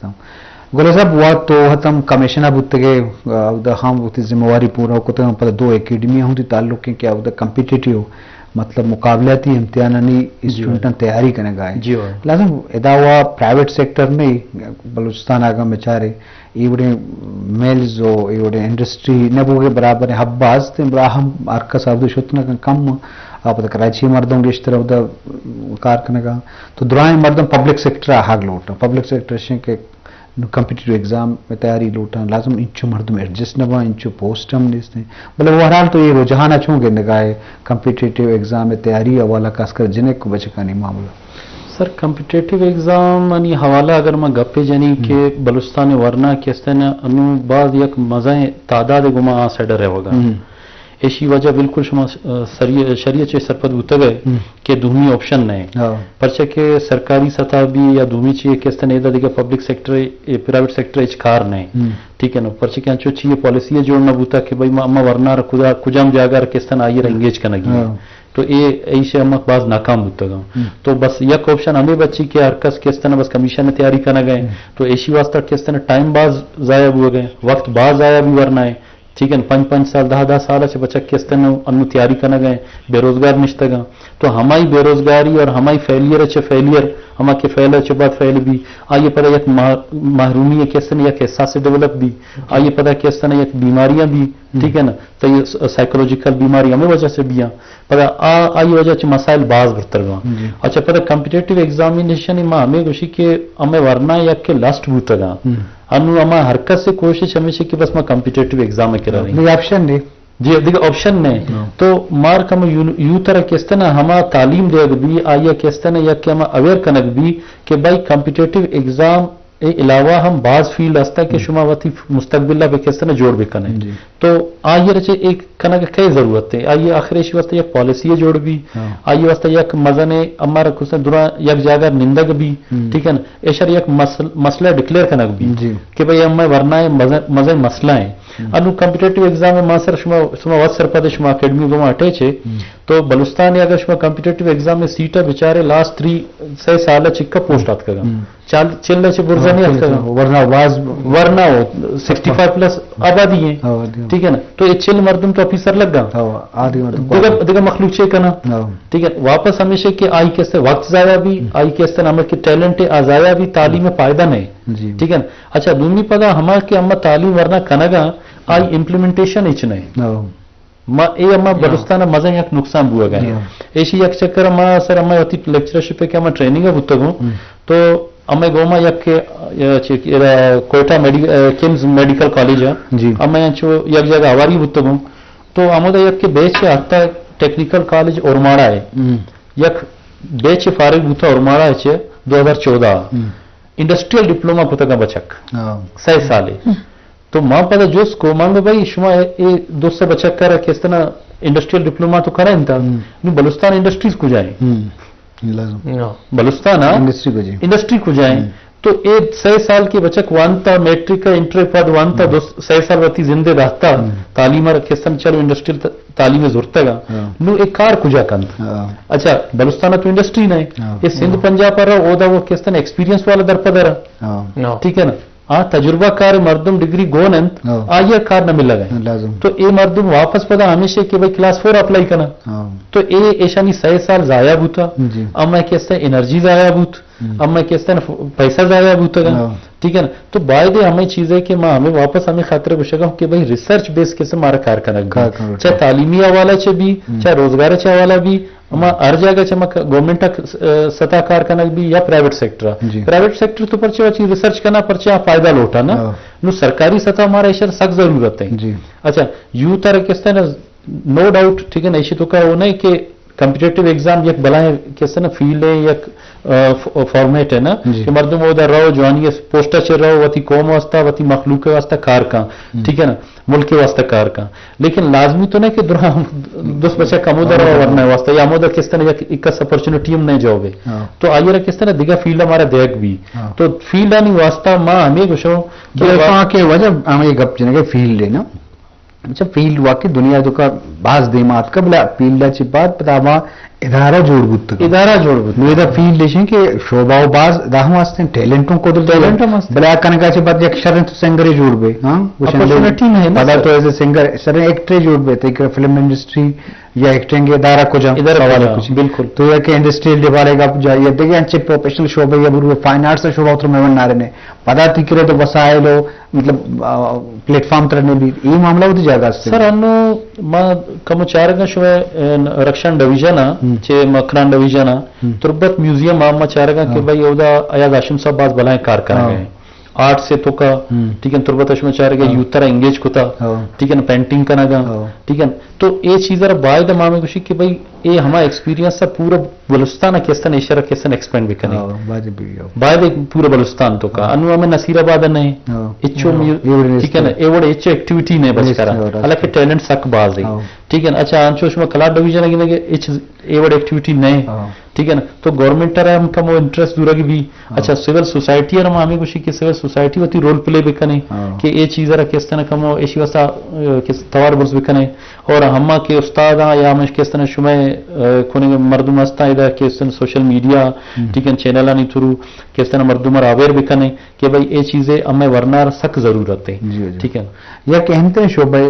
هستم گلو صاحب وہ تو ہم کمیشنر بتگے ہم ذمہ واری پورا کو پتہ دو اکیڈمیاں ہوں تعلق کے کیا کمپیٹیٹیو مطلب مقابلتی امتحانی اسٹوڈنٹ تیاری کرنے گائے لازم ادا ہوا پرائیویٹ سیکٹر میں بلوچستان آگا بیچارے ایوڑے میلز ہو ایوڑے انڈسٹری نبو کے برابر حباز تھے براہم ارکس عبد شتنا کم آپ کراچی مردوں کے اس طرف کار کرنے کا تو درائیں مردم پبلک سیکٹر آگ لوٹا پبلک سیکٹر کے کمپیٹیٹیو ایگزام میں تیاری لوٹا لازم انچو مردم ایڈجسٹ نہ انچو پوسٹ ہم لیتے ہیں مطلب بہرحال تو یہ رجحان اچھوں گے نگاہ کمپیٹیٹیو ایگزام میں تیاری حوالہ خاص کر جنہیں کو بچے کا نہیں معاملہ سر کمپیٹیٹیو ایگزام یعنی حوالہ اگر میں گپے جنی کہ بلوچستان ورنہ کس طرح انو بعض یک مزہ تعداد گما آ سیڈر ہے ہوگا ایسی وجہ بالکل شما شریعت چے سرپد ہوتا گئے کہ دومی آپشن نہیں پرچہ کہ سرکاری سطح بھی یا دومی چیئے کس طرح ایدہ دیکھا پبلک سیکٹر پرائیویٹ سیکٹر اچ کار نہیں ٹھیک ہے نا پرچہ کہ انچو چیئے پالیسی جوڑنا بوتا کہ بھائی اما ورنہ کجام جاگا کس طرح آئیے انگیج کرنا گیا تو ایسے ہم بعض ناکام ہوتا گا تو بس یک آپشن ہمیں بچی کہ ہرکس کس طرح بس کمیشن تیاری کرنا گئے تو ایسی واسطہ کس طرح ٹائم باز ضائع ہوئے گئے وقت باز ضائع بھی ورنہ ہے ٹھیک ہے 5 سال 10 سال سے بچہ کس طرح انو تیاری کرنا گئے بے روزگار نشتا گا تو ہماری بے روزگاری اور ہماری فیلئر اچھے فیلئر ہما کے فیل اچھے بعد فیل بھی آئیے پتہ یک محرومی ہے کس طرح یک احساس ڈیولپ بھی آئیے پتہ کس طرح یک بیماریاں بھی ٹھیک ہے نا تو یہ سائیکولوجیکل بیماری ہمیں وجہ سے بھی پتہ آئی وجہ سے مسائل باز بہتر گا اچھا پتہ کمپیٹیٹیو ایگزامینیشن ماں ہمیں گوشی کہ ہمیں ورنہ یک کے لاسٹ بوتا گا انو اما حرکت سے کوشش ہمیشہ کہ بس میں کمپیٹیٹیو ایگزام میں کرا رہی آپشن نہیں جی دیکھو آپشن نہیں تو مارک ہم یوں طرح کس طرح ہما تعلیم دے بھی آئیے کس طرح یا کہ ہم اویئر کنک بھی کہ بھائی کمپیٹیٹیو ایگزام علاوہ ہم بعض فیلڈ ہستا کہ شما وتی مستقبلہ پہ کس طرح جوڑ بھی کنے تو آئیے رچے ایک کنا کے کئی ضرورت ہے آئیے آخر اسی واسطے یک پالیسی جوڑ بھی آئیے واسطے یک مزن ہمارا کچھ درا یک جاگہ نندگ بھی ٹھیک ہے نا ایشر یک مسئلہ ڈکلیئر کنک بھی کہ بھائی ہمیں ورنہ مزے مسئلہ ہیں انو کمپیٹیٹیو ایگزام میں ماسر شما وقت سرپد شما اکیڈمی گما اٹھے چھے تو بلوچستان اگر شما کمپیٹیٹیو ایگزام میں سیٹا بیچارے لاسٹ 3 سال چکا پوسٹ آت کگا چل چھ برزا نہیں آت کگا ورنہ ہو 65 پلس آبادی ہیں ٹھیک ہے نا تو یہ چل مردم تو آفیسر لگ گا دیکھا مخلوق چھے کنا ٹھیک ہے واپس ہمیشہ کہ آئی کس طرح وقت ضائع بھی آئی کس طرح ہمیں کہ ٹیلنٹ آزایا بھی تعلیم میں فائدہ نہیں ٹھیک ہے نا اچھا دومی پدا ہمارا کہ ہم تعلیم ورنہ کنگا آئی امپلیمنٹیشن اچ نہیں اے اما بلوچستان مزہ یک نقصان بوا گئے ایسی یک چکر اما سر اما ہوتی لیکچرشپ پہ کہ اما ٹریننگ ہوتا گوں تو اما گوما یک کوئٹہ کمز میڈیکل کالج ہے اما یک جگہ آواری ہوتا گوں تو امودا یک کے بیچ سے آتا ٹیکنیکل کالج اورماڑا ہے یک بیچ فارغ ہوتا اورماڑا ہے 2014 انڈسٹریل ڈپلوما پتہ کا بچک 6 سال تو ماں پتہ جو اس کو مانگو بھائی شما دوست سے بچک کر کس طرح انڈسٹریل ڈپلوما تو کرا انتا بلوچستان انڈسٹریز کو جائیں بلوچستان انڈسٹری کو جائیں تو 6 سال کی بچک وانتا میٹرک کا انٹر پد وانتا 6 سال وقتی زندے رہتا تعلیم کس طرح چلو انڈسٹریل تعلیم ضرورت گا نو ایک کار کجا کند اچھا بلوچستان تو انڈسٹری نہیں یہ سندھ پنجاب پر رہا وہ کس طرح ایکسپیرینس والا در پدر ٹھیک ہے نا تجربہ کار مردم ڈگری گونند آئیے کار نہ مل گئے تو اے مردم واپس پدا ہمیشہ کہ بھائی کلاس 4 اپلائی کرنا تو اے ایشانی 6 سال ضائع ہوتا اما کس طرح انرجی ضائع ہوت اما کس طرح پیسہ ضائع ہوتا گا ٹھیک ہے نا تو باعث ہمیں چیز ہے کہ ہمیں واپس ہمیں خاطر پوچھا کہ بھائی ریسرچ بیس کیسے ہمارا کار کرنا چاہے تعلیمی حوالہ سے بھی چاہے روزگار سے حوالہ بھی ہم ہر جگہ چاہے گورنمنٹ سطح کار کرنا بھی یا پرائیویٹ سیکٹر تو پرچے چیز ریسرچ کرنا پرچے فائدہ لوٹا نا نو سرکاری سطح ہمارا ایشر سخت ضرورت ہے اچھا یوں طرح کس طرح نو ڈاؤٹ ٹھیک ہے نا ایشی تو کا وہ نہیں کہ کمپیٹیٹیو ایگزام یک بلائیں کس طرح فیلڈ ہے یک فارمیٹ ہے نا کہ مردم ادھر رہو جوانی پوسٹر چل رہو وتی قوم واسطہ وتی مخلوق واسطہ کار کا ٹھیک ہے نا ملک کے واسطہ کار کا لیکن لازمی تو نہیں کہ درا دوست بچہ کم ادھر رہو ورنہ واسطہ یا ادھر کس طرح ایک اپرچونٹی ہم نہیں جاؤ گے تو آئیے کس طرح دیگا فیلڈ ہمارا دیکھ بھی تو فیلڈ آنی واسطہ ماں ہمیں کچھ ہو کہ وجہ ہمیں گپ جنے کے فیلڈ ہے نا अच्छा फील्ड वाकई दुनिया जो का बाज देमात का बला फील्डाची बात पतावा इदारा जोडबुत इदारा जोडबुत वेदा फील्ड लेशन के शोभाव बाज दाहम वास्ते टैलेंटों को Talentum असते. बला कनकाची बात एक शरण तो सिंगर जोडबे हां Opportunity नहीं ना, पता सर. तो एज ए सिंगर शरण एक्टर जोडबे ते एक फिल्म इंडस्ट्री या एक्टिंग के इदारा को जा इदारा को सवाल जा, कुछ बिल्कुल. तो या के इंडस्ट्रियल डिवालेगा जाइए देखिए अच्छे प्रोफेशनल शोभा या बुरु फाइन आर्ट्स शोभा उतर में नारे ने पता तिकरे तो वसाइलो मतलब प्लेटफॉर्म तरने भी ये मामला होती जागा सर अನ್ನು कम चारगा शुवे रक्षण डिवीजन चे मकरान डिवीजन तुरबत म्यूजियम आम चारगा के भाई योदा अयाज आशिम साहब बाज बलाएं कार करेंगे आर्ट से तो का ठीक है तुरबत अशम चारगा यूतरा एंगेज कोता ठीक है पेंटिंग करना ठीक है तो ये चीज बाय द मामे खुशी कि भाई ये हमारा एक्सपीरियंस सा पूरा बलुस्तान केस्तन एशिया केस्तन एक्सपेंड भी करें बाय द पूरा बलुस्तान तो का अनु में नसीराबाद ने इच्छो ठीक है ना ये बड़े इच्छो एक्टिविटी ने बस करा हालांकि टैलेंट सक बाज है ठीक है ना अच्छा अंशोश में कला डिवीजन लगी कि इच ये बड़े एक्टिविटी नहीं ठीक है ना तो गवर्नमेंट रा हम कम इंटरेस्ट दूर की भी अच्छा सिविल सोसाइटी रा हमें खुशी कि सिविल सोसाइटी होती रोल प्ले भी कने कि ये चीज रा केस्तन कम एशी वसा किस तवार बुर्स भी कने और हम्मा के उस्ताद या हम केस्तन शुमे कोने मर्दुम अस्ता इधर केस्तन सोशल मीडिया ठीक है चैनल आनी थ्रू केस्तन मर्दुम अवेयर भी कने कि भाई ये चीजें हमें वरना सक जरूरत है ठीक है या कहते हैं शोभा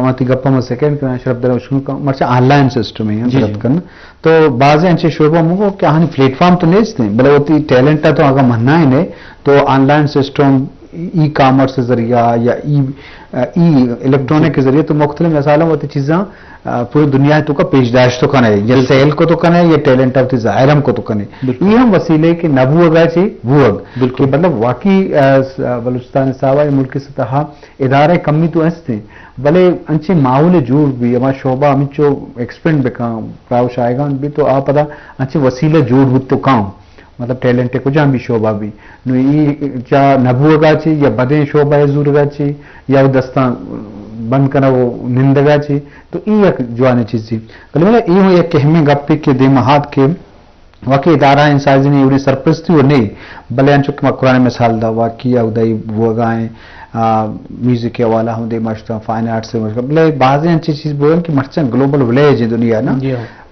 मती गप्पा में सेकंड करना शब्द उसको मर्चा ऑनलाइन सिस्टम है जरूरत करना तो बाजे अंचे शोभा मुको क्या हानि प्लेटफॉर्म तो नहीं थे भले होती टैलेंट तो आगे मनना ही नहीं तो ऑनलाइन सिस्टम ई कॉमर्स के जरिया या ई इलेक्ट्रॉनिक के जरिए तो मुख्तलिफ मिसालों होती चीज़ें पूरी दुनिया तो का पेशदाश तो कने या सेल को तो कने या टैलेंट ऑफ ज़ाहिरम को तो कने ये हम वसीले के नबू अगा ची वुअग बिल्कुल मतलब वाकई बलूचिस्तान सावा मुल्क की सतह इदारे कमी तो हंसते भले अंचे माहौल जोड़ भी हमारा शोभा हम जो एक्सपेंड बेका प्राउश आएगा भी तो आप पता अंचे वसीले जोड़ बुत तो काम मतलब टैलेंट को जहाँ भी शोभा भी नु ई जा नबुगा ची या बदे शोभा जूरगा ची या दस्ता बंद करना वो निंदगा ची तो ई एक जवानी चीज थी कल मतलब ई हो एक कहमे गप्पे के दे महात के वाकई इदारा इंसाजी ने उन्हें सरपरस्ती और नहीं भले अंचुक कुरान मिसाल दा वाकई उदय वो गाएं म्यूजिक के वाला हम दे मर्चा फाइन आर्ट से मर्चा भले बाज़ अच्छी चीज बोल कि मर्चा ग्लोबल विलेज है दुनिया ना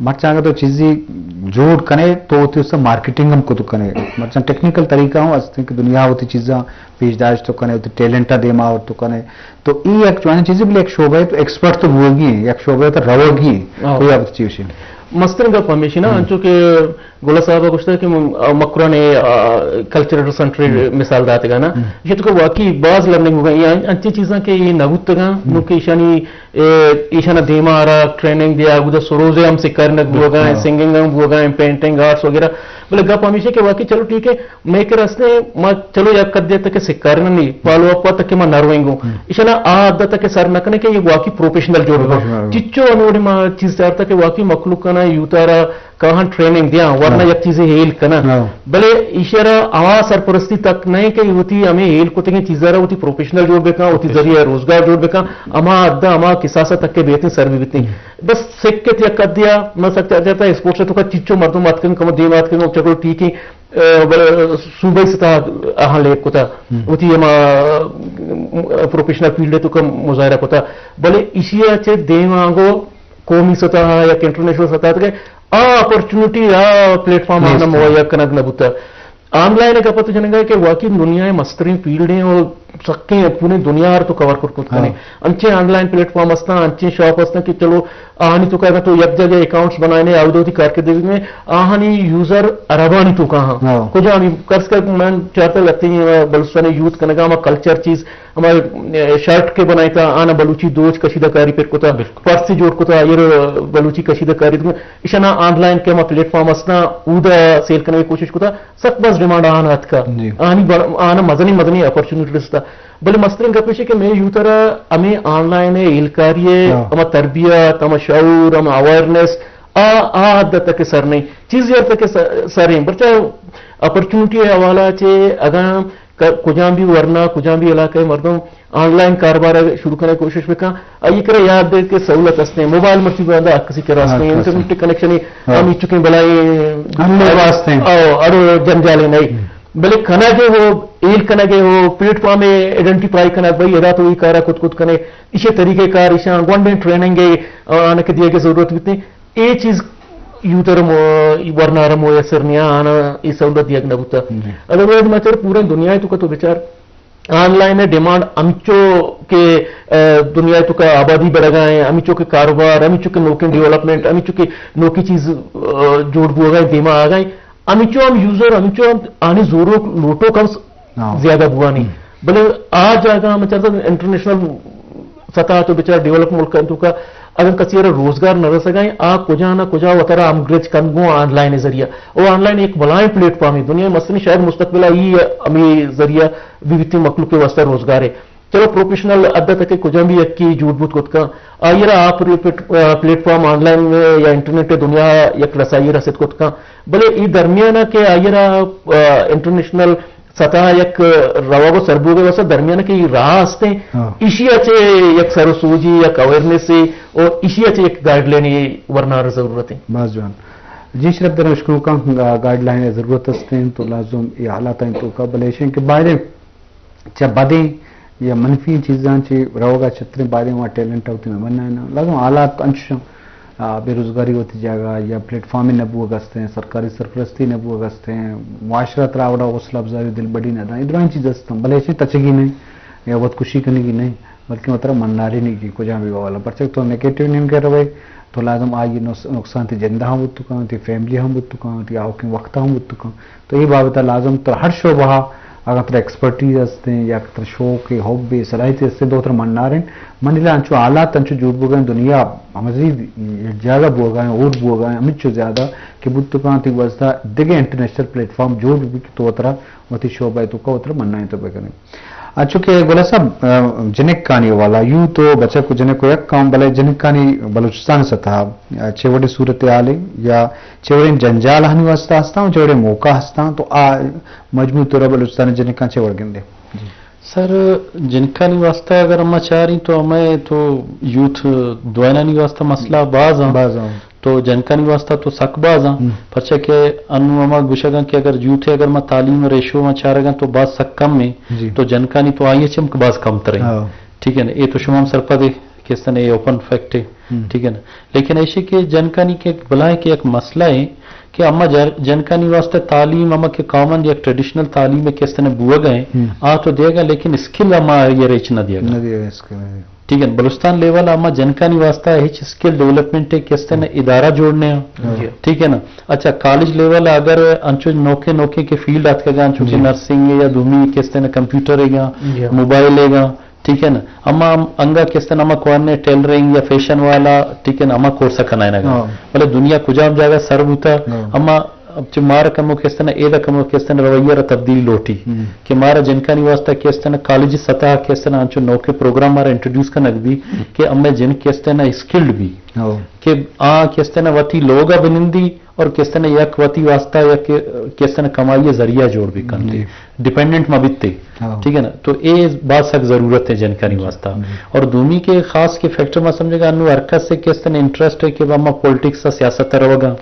मर्चा अगर तो चीजें जोड़ कने तो होती उससे मार्केटिंग हमको तो कने मर्चा टेक्निकल तरीका हो अस्ते कि दुनिया होती चीज़ें पेशदाश तो कने होती टैलेंटा देमा और तो कने तो ये एक जो चीजें भले एक शोभा है तो एक्सपर्ट तो होगी एक शोभा है तो रहोगी कोई आप चीज मस्तन का परमिशन अंचो के गोला साहब कुछ कि मकरा ने कल्चरल सेंट्री मिसाल दाते का ना ये तो वाकई बाज लर्निंग होगा ये अच्छी चीज़ें के ये नगुत का नुके ईशाना देमा आ रहा ट्रेनिंग दिया उधर सरोजे हम से करने होगा सिंगिंग हम होगा पेंटिंग आर्ट्स वगैरह बोले गप हमेशा के वाकई चलो ठीक है मैं के रास्ते मैं चलो या कर दिया तक के सिक्कार नहीं पालो अप तक के मैं नरवेंगो ईशाना आदा तक के सर नकने के ये वाकई प्रोफेशनल जोड़ चिच्चो अनोड़ी मा चीज चाहता के वाकई मखलूक का ना यूतारा कहाँ ट्रेनिंग दिया वरना एक चीजें हेल करना भले इशारा आवाज सरपरस्ती तक नहीं कहीं होती हमें हेल को तक चीजें होती प्रोफेशनल जोड़ बेका होती जरिए रोजगार जोड़ बेका अमा अद्दा अमा किसासा तक के बेहतर सर्वी बितनी बस सिक्के त्या कर दिया मैं सकता जाता है स्पोर्ट्स तो का चिच्चो मर्दों मात कम कम दे मात कम चलो ठीक है सूबे से था हाँ ले को था होती अमा प्रोफेशनल फील्ड तो कम मुजाहरा को था भले इसी अच्छे देवांगो कौमी सतह या इंटरनेशनल सतह तक अपॉर्चुनिटी प्लेटफॉर्म आना मुहैया कनक न बुता ऑनलाइन का पता चलेगा कि वाकई दुनिया में मस्तरीन फील्ड हैं और सक्के पूरी दुनिया तो कवर करने अंचे ऑनलाइन प्लेटफॉर्म असता अंचे शॉप असता कि चलो आहानी तो कहना तो एक जगह अकाउंट्स बनाने अवधि कारकिर्दगी में आहानी यूजर अरबानी तो कहाँ कुछ हम कर्ज कर मैं चाहते लगते हैं बलुस्तानी यूथ कनगा हमारा कल्चर चीज हमारे शर्ट के बनाए था आना बलूची दोज कशीदाकारी पे कोता पर्सी जोड़ कोता ये बलूची कशीदाकारी इशाना ऑनलाइन के हमारा प्लेटफॉर्म असना उदा सेल करने की कोशिश कोता सब बस डिमांड आना हाथ का आना मजनी अपॉर्चुनिटीज था भले मस्तरिंग का पेशे कि मैं यूं तरह हमें ऑनलाइन इलकारिये हम तरबियत हम शऊर हम अवेयरनेस आदत के सर नहीं चीज यार तक सर हैं बच्चा अपॉर्चुनिटी हवाला चे अगर कुछ भी वरना कुछ भी इलाके मर्दों ऑनलाइन कारोबार शुरू करने की कोशिश में कहा ये करे याद दे के सहूलत हंसते हैं मोबाइल मर्ची बंदा किसी के रास्ते इंटरनेट कनेक्शन ही हम चुके भलाई वास्ते अरे जंजाले नहीं भले कनागे हो एल कनागे हो प्लेटफॉर्म आइडेंटिफाई कना भाई एदा तो कार खुद कने इसे तरीके कार इसे गोंडे ट्रेनिंग आने के दिए की जरूरत बितने ये चीज यूतरम वर्णारम हो या सरनिया आना ये सहूलत दिया ना बुता अदरवाइज मचर पूरे दुनिया तो विचार ऑनलाइन डिमांड अमिचो के दुनिया तो का आबादी बढ़ गए अमिचो के कारोबार अमिचो के नौकरी डेवलपमेंट अमिचो के नौकरी चीज जोड़ बुआ गए देमा आ गए अमिचो हम यूजर अमिचो हम आने जोरो लोटो कम ज्यादा बुआ नहीं भले आ जाएगा हम चाहते इंटरनेशनल सतह तो बेचारा डेवलप मुल्क का अगर कसी रोजगार न रह सकें आ कुजा ना कुजा वतरा अंग्रेज कनगो ऑनलाइन जरिया और ऑनलाइन एक बलाय प्लेटफॉर्म है दुनिया मसलन शायद मुस्तकबिल ही अमी जरिया विविध मखलूक के वास्ते रोजगार है चलो प्रोफेशनल अद्दा तक कुजा भी अक्की झूठ बूट खुद का आइरा आप प्लेटफॉर्म ऑनलाइन में या इंटरनेट दुनिया यक रसाई रसिद खुद का भले ई दरमियाना के आइरा इंटरनेशनल सतह एक रवागो सरबुगे वसा दरमियान की राह हस्ते इसी अच्छे एक सरसोजी एक अवेयरनेस से और इसी अच्छे एक गाइडलाइन वरना जरूरत है बस जान जी शरफ दर मुश्किल का गाइडलाइन जरूरत हस्ते तो लाजुम ये हालात हैं तो का बलेशन के बारे जब बादे या मनफी चीज़ां चे रहोगा छतरे बारे वहाँ टैलेंट होती में बनना है ना लाजुम हालात अंश बेरोजगारी होती जाएगा या प्लेटफॉर्म नबू गस्ते हैं सरकारी सरपरस्ती नबू गस्ते हैं मुआशरत रावड़ा हौसला अफजारी दिल बड़ी ना इधर चीज़ हस्ता भले ऐसे टचेगी नहीं या बहुत खुशी करने की नहीं बल्कि मतलब मन्नारी नहीं की कुछ भी वाला पर तो नेगेटिव नहीं कर रहे तो लाजम आई नुकसान थी जिंदा हम बुत तुका थी फैमिली हम बुत तुका थी आओ के वक्त हम बुत तुका तो ये बाबत लाजम तो हर शोबा अगर तर एक्सपर्टीज हस्ते हैं या तर शौक हॉबी सलाहियत हस्ते दो तर मन्नारें मनीला अंचु आलात अंचु जुड़ बुगन दुनिया मजीद ज़्यादा बुआ और बुआ अमिचो ज़्यादा कि बुत तुका थी वजदा दिगे इंटरनेशनल प्लेटफॉर्म जो भी तो तरह वती शोबा तो का उतर मन्ना तो बेकने चूंकि गोला साहब जनिक कहानी वाला यूं तो बच्चा को जनिक को एक काम भले जनिक कहानी बलूचिस्तान सतह चेवड़े सूरत आले या चेवड़े जंजाल हनी वास्ता हस्ता हूँ चेवड़े मौका हस्ता हूँ तो मजमू तौर बलूचिस्तान जनिक का चेवड़ गिंदे सर जिनका नहीं वास्ता अगर हम चाह रही तो हमें तो यूथ द्वाना नहीं वास्ता मसला बाज तो जनका नहीं वास्ता तो सकबाज पचे के अनुमा गुशगा कि अगर यूथ है अगर मैं तालीम रेशो में चाह रहा तो बाज सक कम में तो जनका नहीं तो आइए चमक बाज कम तरह ठीक है ना ये तो शुमाम सरपा दे किस तरह ये ओपन फैक्ट है ठीक है ना लेकिन ऐसे के जनका नहीं के बुलाए कि एक मसला है कि अम्मा जनका नहीं वास्ते तालीम अम्मा के कॉमन या ट्रेडिशनल तालीम में किस तरह बुआ गए आ तो देगा लेकिन स्किल अम्मा ये रेच ना दिएगा ठीक है बलूचिस्तान लेवल अम्मा जनका नहीं वास्ता है स्किल डेवलपमेंट है किस तरह इदारा जोड़ने ठीक है ना अच्छा कॉलेज लेवल अगर अंचो नौके के फील्ड आते अंचो की नर्सिंग या दूमी किस तरह कंप्यूटर है मोबाइल है ठीक है ना अम्मा अंगा किस तरह अम्मा कौन टेलरिंग या फैशन वाला ठीक है ना अम्मा कोर्स कनाए ना मतलब दुनिया कुजाम जाएगा सर्व होता अम्मा अब मारा कमो किस तरह एदा कमो किस तरह रवैया तब्दीली लोटी कि मारा जिनका नहीं वास्ता किस तरह कॉलेज सतह किस तरह अंचो नौके प्रोग्राम मारा इंट्रोड्यूस करना भी कि अम्मे जिन किस तरह स्किल्ड भी कि किस तरह वती लोग बिनिंदी और किस तरह यक वती वास्ता या किस तरह कमाई जरिया जोड़ भी करते डिपेंडेंट मबिते ठीक है ना तो ये बात सख्त जरूरत है जनकारी वास्ता और दूमी के खास के फैक्टर में समझेगा अनु हरकत से किस तरह इंटरेस्ट है कि अम्मा पॉलिटिक्स का सियासत रहोगा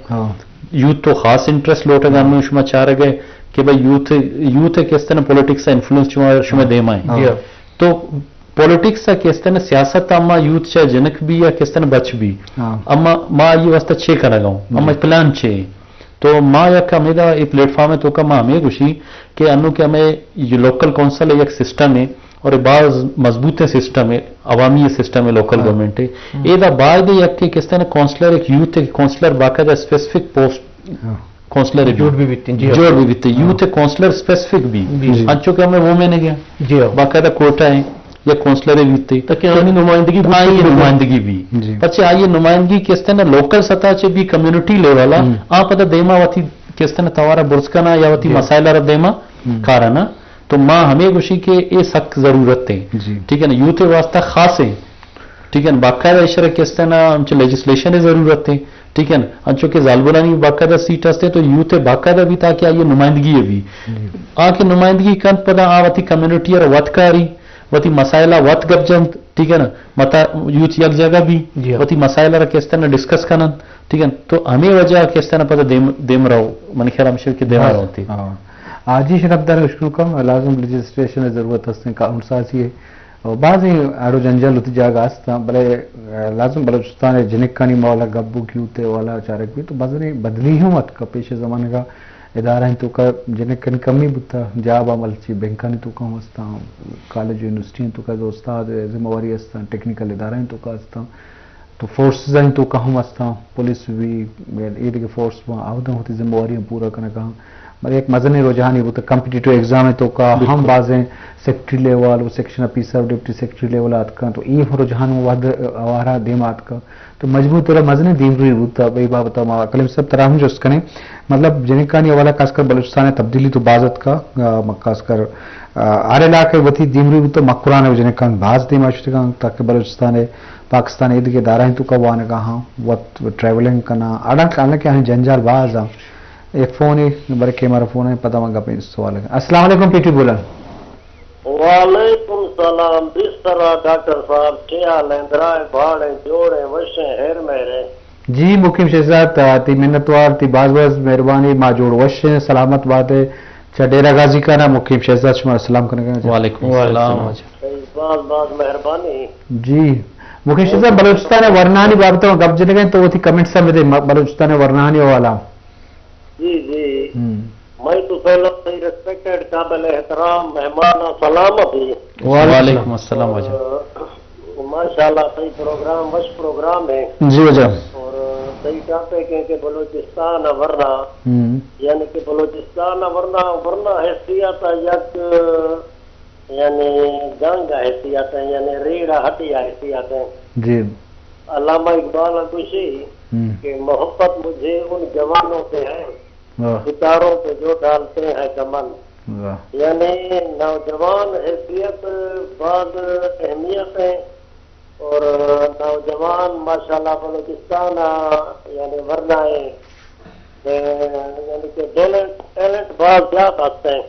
यूथ तो खास इंटरेस्ट लोटेगा अनु शुमा चाह रहे कि भाई यूथ किस तरह पॉलिटिक्स का इन्फ्लुएंस शुमा दे माए तो पॉलिटिक्स का किस तरह सियासत अम्मा यूथ चाहे जनक भी या किस तरह बच भी अम्मा माँ ये वास्ता छे का लगाऊं अम्मा प्लान छे तो माँ या का मेरा ये प्लेटफॉर्म है तो का माँ हमें खुशी कि अनु के हमें ये लोकल काउंसिल है एक सिस्टम है और बाज मजबूत सिस्टम है अवामी सिस्टम है लोकल गवर्नमेंट है ये बाद किस तरह काउंसलर एक यूथ काउंसलर बाकायदा स्पेसिफिक पोस्ट काउंसलर जोड़ भी बीतते यूथ काउंसलर स्पेसिफिक भी अच्छो के हमें वो मैंने गया बाकायदा कोटा है या काउंसलर बीतते नुमाइंदगी भी पचे आइए नुमाइंदगी किस तरह लोकल सतह से भी कम्युनिटी लेवल आप देमा वती किस तरह तवारा बुर्सकना या वती मसाइला देमा कारण तो माँ हमें खुशी के ये सख्त जरूरत है ठीक है ना यूथ वास्ता खास है ठीक है ना बाकायदा इशरा किस तरह लेजिस्लेशन है जरूरत है ठीक है ना अंचो के जालबुलानी बाकायदा सीट हस्ते तो यूथ है बाकायदा भी ताकि आइए नुमाइंदगी है भी आके नुमाइंदगी कंत पदा आवती कम्युनिटी और वतकारी वती मसाइला वत गपजंत ठीक है ना मता यूथ एक जगह भी वती मसाइला किस तरह डिस्कस करना ठीक है तो हमें वजह किस तरह पता देम रहो मन ख्याल हम के देम रहो आज ही शरफ दर उश्कुल का लाजम रजिस्ट्रेशन ज़रूरत हस्ते कानून साजी है और बाज़ी आड़ो जंजल होती जागा हस्ता भले लाजम बलूचिस्तान जिनकानी मौला गब्बू की उते वाला चारक भी तो बजने बदली हूँ मत का पेशे ज़माने का इदारा है तो का जिनकानी कमी बुता जाब अमल ची बैंकानी तो का हस्ता कॉलेज यूनिवर्सिटी तो का जो उस्ताद जिम्मेवारी हस्ता टेक्निकल इदारा तो का हस्ता तो फोर्सेस हैं तो का हम हस्ता पुलिस भी ये के फोर्स में आवत होती जिम्मेवारी पूरा करने का मतलब एक मजनी रुझान वो तो कम्पिटिटिव एग्जाम है तो का हम बाजें सेक्रेटरी लेवल वो section officer deputy secretary level आत का तो ये रुझान वद आवारा देमात का तो मजबूत तरह मजनी दीमरी होता भाई बाबा मा कलम सब तरह हम जो उसकने मतलब जिनकानी वाला खासकर बलूचिस्तान तब्दीली तो बाजत का खासकर आर इलाके वती दीमरी तो मकुरान जिनकान बाज दे माशुका ताकि बलूचिस्तान पाकिस्तान ईद के दारा तो का वाने का हाँ वत ट्रैवलिंग करना आड़ा कालने के जंजाल बाज आ एक फोन है बड़े के हमारा फोन है पता मंगा पे सवाल है अस्सलाम वालेकुम पीटी बोला वालेकुम सलाम जिस तरह डॉक्टर साहब क्या लेंदराए भाड़े जोड़े वशे हेर मेरे जी मुकीम शहजाद ती मिन्नतवार ती बाज मेहरबानी माजोड़ वश सलामत बात है चडेरा गाजी का ना मुकीम शहजाद शुमार सलाम करने का वालेकुम सलाम। बात मेहरबानी जी मुकीम शहजाद बलूचिस्तान वरनानी बाबतों गप जने गए तो वो थी कमेंट सब में बलूचिस्तान वरनानी वाला जी जी मैं तो पहले से रिस्पेक्टेड काबिल एहतराम मेहमान सलाम भी वालेकुम अस्सलाम वजह माशाल्लाह सही प्रोग्राम वश प्रोग्राम है जी वजह और सही टॉपिक है कि बलूचिस्तान वरना यानी कि बलूचिस्तान वरना हैसियत यक यानी जंग हैसियत यानी रीढ़ हटिया हैसियत जी अल्लामा इकबाल खुशी कि मोहब्बत मुझे उन जवानों से है सितारों पे जो डालते हैं कमन यानी नौजवान हैसियत बाद अहमियत है और नौजवान माशाल्लाह बलूचिस्तान यानी वरना है यानी कि टैलेंट बात क्या करते हैं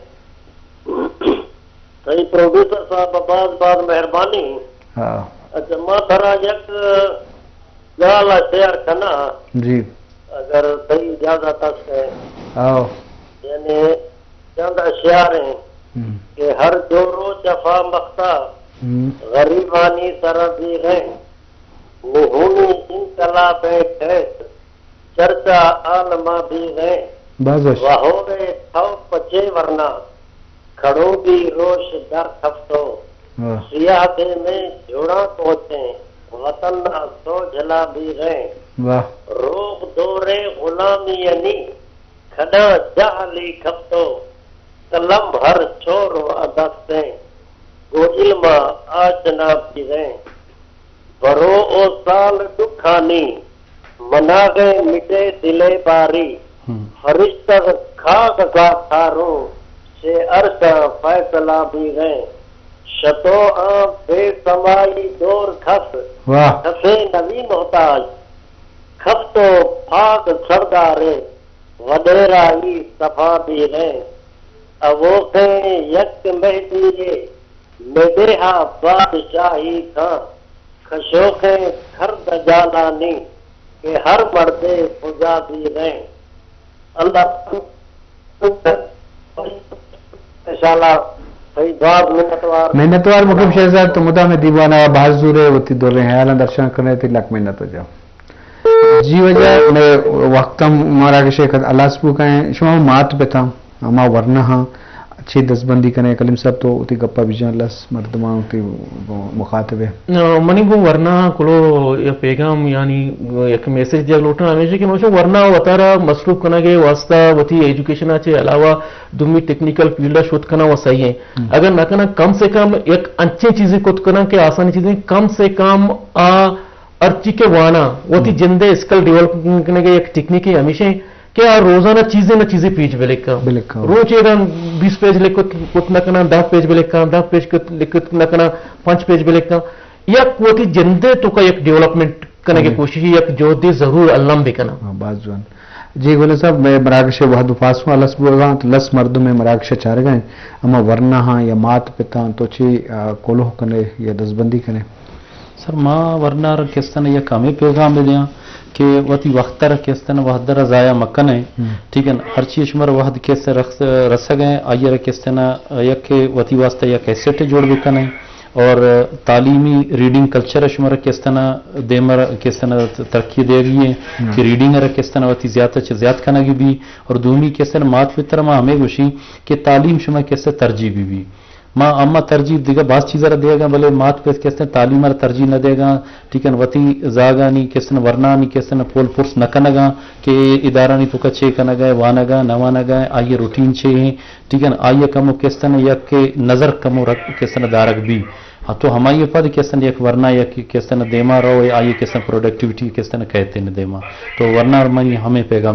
सही प्रोड्यूसर साहब बात मेहरबानी अच्छा मां थरा यक गाल शेयर करना जी अगर सही इजाजत है आओ यानी चंद अशियार हैं कि हर जोरो जफा मख्ता गरीबानी तरफी है निहुनी इनकलाब ठेस चर्चा आलमा भी है बस वहोरे थव पचे वरना खड़ो भी रोश दर खफ्तो सियाहते में जोड़ा पहुंचे वतन सो जला भी है वाह रोग दोरे गुलामी यानी खड़ा जाली खपतो कलम हर छोर अदस्ते गो इल्म आजना भी है बरो ओ साल दुखानी मना गए मिटे दिले बारी फरिश्तर खाक का थारो से अर्श फैसला भी है शतो बेसमाई दौर खस वाह खसे नवी मोहताज खस तो फाक सरदारे वडेरा ही सफा भी है अवोखे यक महदीए मेदेहा बादशाही का खशोखे खर्द जालानी के हर मर्दे पुजा भी है अल्लाह इंशाल्लाह सही बात मिन्नतवार मुकीम शहजाद तो मुदा में दीवाना बहादुर है वो दो रहे हैं दर्शन करने थे लक मिन्नत हो जाओ जी वजह मैं वक्तम मारा के शेख अलासपू का है शुमा मात पे था अमा वरना हाँ अच्छी दसबंदी कने कलीम साहब तो उती गप्पा बिजन लस मर्दमा उती मुखातिब है मनी को वरना कुलो या पैगाम यानी एक मैसेज दिया लोटना हमेशा कि मुझे वरना वतारा मसरूफ करना के वास्ता वती एजुकेशन आचे अलावा दुमी टेक्निकल फील्ड शोध करना वो सही है अगर ना करना कम से कम एक अच्छी चीजें कुछ करना के आसानी चीजें कम से कम अर्ची के वाना वती जिंदे स्किल डेवलप करने के एक टेक्निक है हमेशा क्या रोजाना चीजें ना चीजें पेज पे लिखा रोज एक 20 पेज लिखो कुछ ना करना 10 पेज पे लिखा 10 पेज लिखो ना करना 5 पेज पे लिखा या कोई जिंदे तो का एक डेवलपमेंट करने की कोशिश या जो दी जरूर अल्लाम भी करना बाजुआन जी बोले साहब मैं मराकश बहुत उपास हुआ लस बोलगा तो लस मर्दों में मराकश चार गए अमा वरना हाँ या मात पिता तो ची कोलोह कने या दसबंदी कने सर माँ वरना किस तरह या कामी पैगाम दे दिया کہ وتی وقت رہ کیستن وحدر ضائع مکن ہے ٹھیک ہے ہر چیز مر وحد کیسے رس گئے آئیے کیستن یک وتی واسطہ یا کیسٹ جوڑ بکن ہے اور تعلیمی ریڈنگ کلچر شمر کس طرح دیمر کس طرح ترقی دے گئی ہے کہ ریڈنگ کس طرح وتی زیادہ زیادہ کنگی بھی اور دومی کس طرح مات پتر ماں ہمیں گوشی کہ تعلیم شمہ کس طرح ترجیح بھی ماں اما ترجیح دیگا بعض چیزیں دے گا بھلے مات پہ کس طرح تعلیم ترجیح نہ دے گا ٹھیک ہے وتی زاگا نہیں کس طرح ورنہ نہیں کس طرح پول پرس نہ کنگا کہ ادارہ نہیں تو کچے کنگ گئے وانا گا نہ وانا گئے آئیے روٹین چھے ہیں ٹھیک ہے آئیے کمو کس طرح یا کہ نظر کمو رکھ کس طرح دارک بھی ہاں تو ہماری پد کس طرح ایک ورنہ یا کس طرح دیما رہو آئیے کس طرح پروڈکٹیوٹی کس طرح کہتے ہیں دیما تو ورنہ ہمیں پیغام